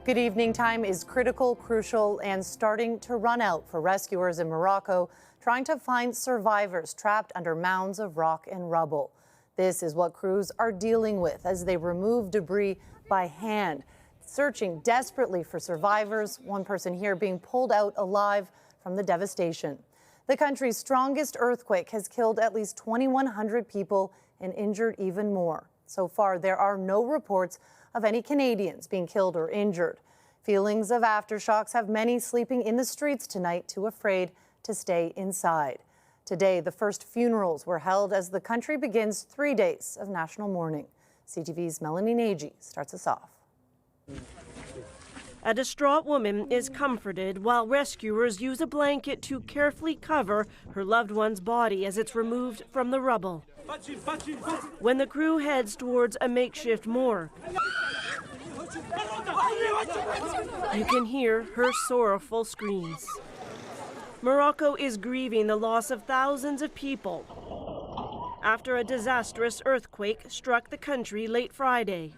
Good evening. Time is critical, crucial, and starting to run out for rescuers in Morocco trying to find survivors trapped under mounds of rock and rubble. This is what crews are dealing with as they remove debris by hand, searching desperately for survivors, one person here being pulled out alive from the devastation. The country's strongest earthquake has killed at least 2,100 people and injured even more. So far, there are no reports of any Canadians being killed or injured. Feelings of aftershocks have many sleeping in the streets tonight, too afraid to stay inside. Today, the first funerals were held as the country begins 3 days of national mourning. CTV's Melanie Nagy starts us off. A distraught woman is comforted while rescuers use a blanket to carefully cover her loved one's body as it's removed from the rubble. When the crew heads towards a makeshift morgue, you can hear her sorrowful screams. Morocco is grieving the loss of thousands of people after a disastrous earthquake struck the country late Friday.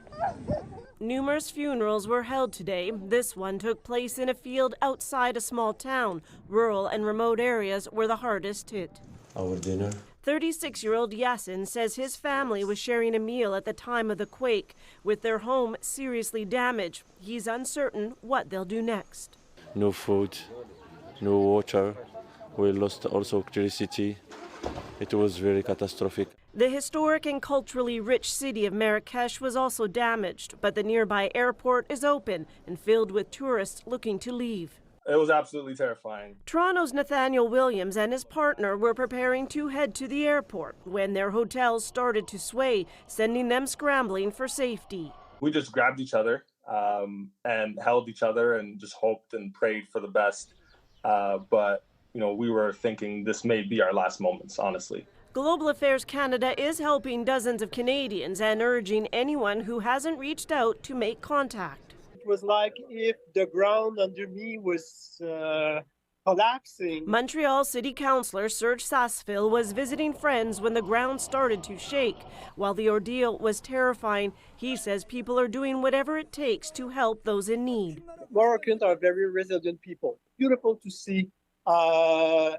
Numerous funerals were held today. This one took place in a field outside a small town. Rural and remote areas were the hardest hit. Our dinner. 36-year-old Yassin says his family was sharing a meal at the time of the quake. With their home seriously damaged, he's uncertain what they'll do next. No food, no water. We lost also electricity. It was very catastrophic. The historic and culturally rich city of Marrakesh was also damaged, but the nearby airport is open and filled with tourists looking to leave. It was absolutely terrifying. Toronto's Nathaniel Williams and his partner were preparing to head to the airport when their hotels started to sway, sending them scrambling for safety. We just grabbed each other and held each other and just hoped and prayed for the best. But, you know, we were thinking this may be our last moments, honestly. Global Affairs Canada is helping dozens of Canadians and urging anyone who hasn't reached out to make contact. It was like if the ground under me was collapsing. Montreal City Councillor Serge Sasseville was visiting friends when the ground started to shake. While the ordeal was terrifying, he says people are doing whatever it takes to help those in need. Moroccans are very resilient people. Beautiful to see how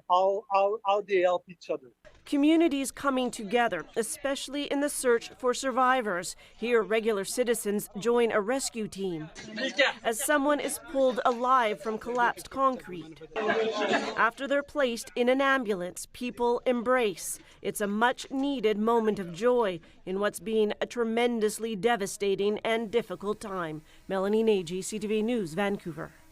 they help each other. Communities coming together, especially in the search for survivors. Here, regular citizens join a rescue team as someone is pulled alive from collapsed concrete. After they're placed in an ambulance, people embrace. It's a much-needed moment of joy in what's been a tremendously devastating and difficult time. Melanie Nagy, CTV News, Vancouver.